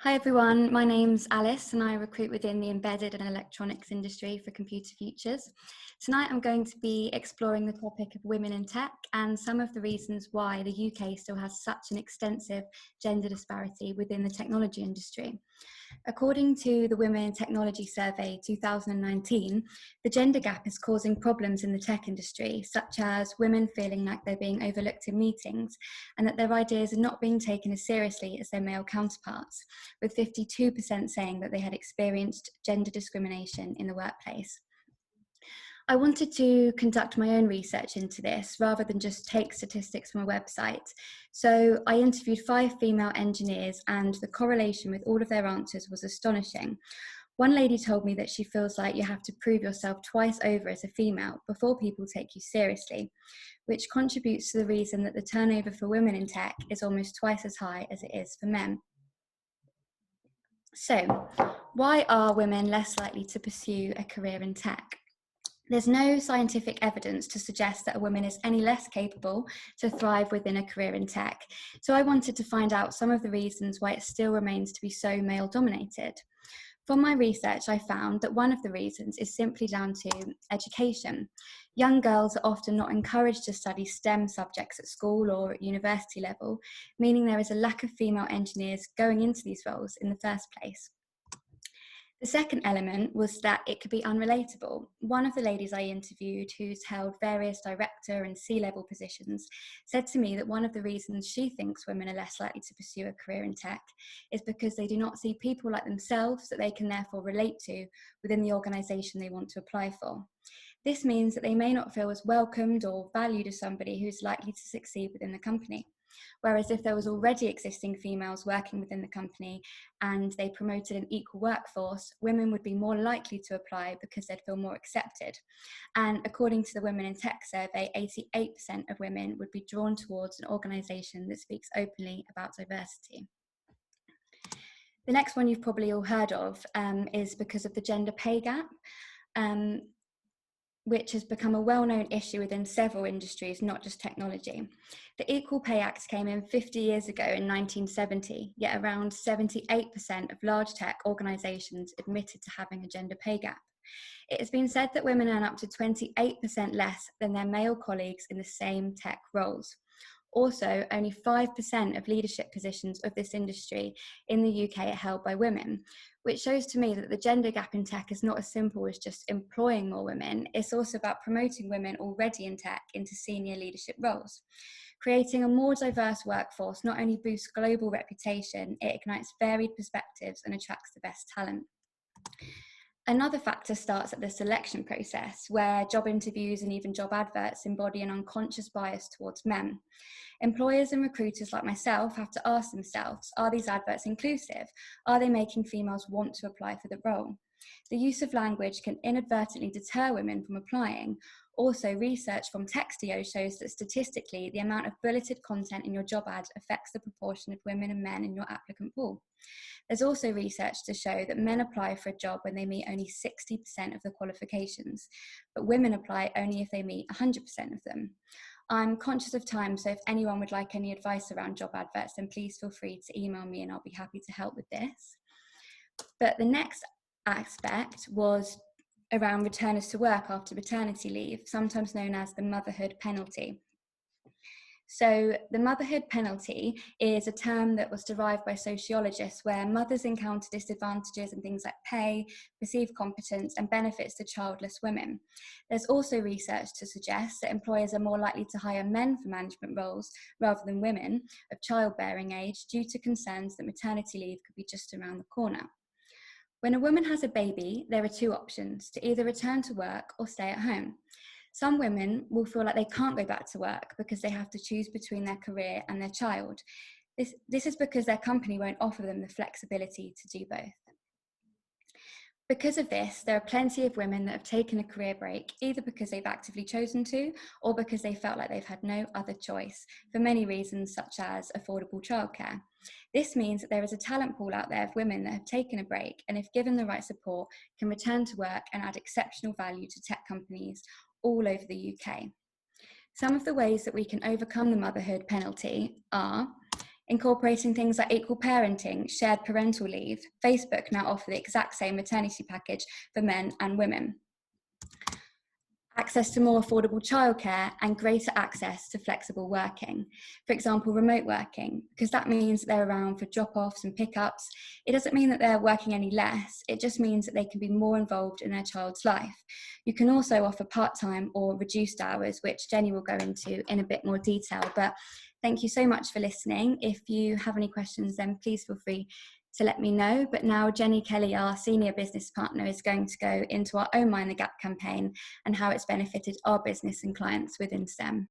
Hi everyone, my name's Alice and I recruit within the embedded and electronics industry for Computer Futures. Tonight I'm going to be exploring the topic of women in tech and some of the reasons why the UK still has such an extensive gender disparity within the technology industry. According to the Women in Technology Survey 2019, the gender gap is causing problems in the tech industry, such as women feeling like they're being overlooked in meetings and that their ideas are not being taken as seriously as their male counterparts, with 52% saying that they had experienced gender discrimination in the workplace. I wanted to conduct my own research into this rather than just take statistics from a website. So I interviewed 5 female engineers and the correlation with all of their answers was astonishing. One lady told me that she feels like you have to prove yourself twice over as a female before people take you seriously, which contributes to the reason that the turnover for women in tech is almost twice as high as it is for men. So, why are women less likely to pursue a career in tech? There's no scientific evidence to suggest that a woman is any less capable to thrive within a career in tech. So I wanted to find out some of the reasons why it still remains to be so male-dominated. From my research, I found that one of the reasons is simply down to education. Young girls are often not encouraged to study STEM subjects at school or at university level, meaning there is a lack of female engineers going into these roles in the first place. The second element was that it could be unrelatable. One of the ladies I interviewed, who's held various director and C-level positions, said to me that one of the reasons she thinks women are less likely to pursue a career in tech is because they do not see people like themselves that they can therefore relate to within the organisation they want to apply for. This means that they may not feel as welcomed or valued as somebody who's likely to succeed within the company. Whereas if there was already existing females working within the company and they promoted an equal workforce, women would be more likely to apply because they'd feel more accepted. And according to the Women in Tech survey, 88% of women would be drawn towards an organisation that speaks openly about diversity. The next one you've probably all heard of is because of the gender pay gap. Which has become a well-known issue within several industries, not just technology. The Equal Pay Act came in 50 years ago in 1970, yet around 78% of large tech organisations admitted to having a gender pay gap. It has been said that women earn up to 28% less than their male colleagues in the same tech roles. Also, only 5% of leadership positions of this industry in the UK are held by women, which shows to me that the gender gap in tech is not as simple as just employing more women. It's also about promoting women already in tech into senior leadership roles. Creating a more diverse workforce not only boosts global reputation, it ignites varied perspectives and attracts the best talent. Another factor starts at the selection process, where job interviews and even job adverts embody an unconscious bias towards men. Employers and recruiters like myself have to ask themselves, are these adverts inclusive? Are they making females want to apply for the role? The use of language can inadvertently deter women from applying. Also, research from Textio shows that statistically, the amount of bulleted content in your job ad affects the proportion of women and men in your applicant pool. There's also research to show that men apply for a job when they meet only 60% of the qualifications, but women apply only if they meet 100% of them. I'm conscious of time, so if anyone would like any advice around job adverts, then please feel free to email me and I'll be happy to help with this. But the next aspect was around returners to work after maternity leave, sometimes known as the motherhood penalty. So the motherhood penalty is a term that was derived by sociologists where mothers encounter disadvantages in things like pay, perceived competence and benefits to childless women. There's also research to suggest that employers are more likely to hire men for management roles rather than women of childbearing age due to concerns that maternity leave could be just around the corner. When a woman has a baby, there are 2 options, to either return to work or stay at home. Some women will feel like they can't go back to work because they have to choose between their career and their child. This is because their company won't offer them the flexibility to do both. Because of this, there are plenty of women that have taken a career break, either because they've actively chosen to or because they felt like they've had no other choice, for many reasons such as affordable childcare. This means that there is a talent pool out there of women that have taken a break and, if given the right support, can return to work and add exceptional value to tech companies all over the UK. Some of the ways that we can overcome the motherhood penalty are Incorporating things like equal parenting, shared parental leave. Facebook now offer the exact same maternity package for men and women. Access to more affordable childcare and greater access to flexible working. For example, remote working, because that means they're around for drop-offs and pickups. It doesn't mean that they're working any less, it just means that they can be more involved in their child's life. You can also offer part-time or reduced hours, which Jenny will go into in a bit more detail, but thank you so much for listening. If you have any questions, then please feel free to let me know. But now Jenny Kelly, our senior business partner, is going to go into our own Mind the Gap campaign and how it's benefited our business and clients within STEM.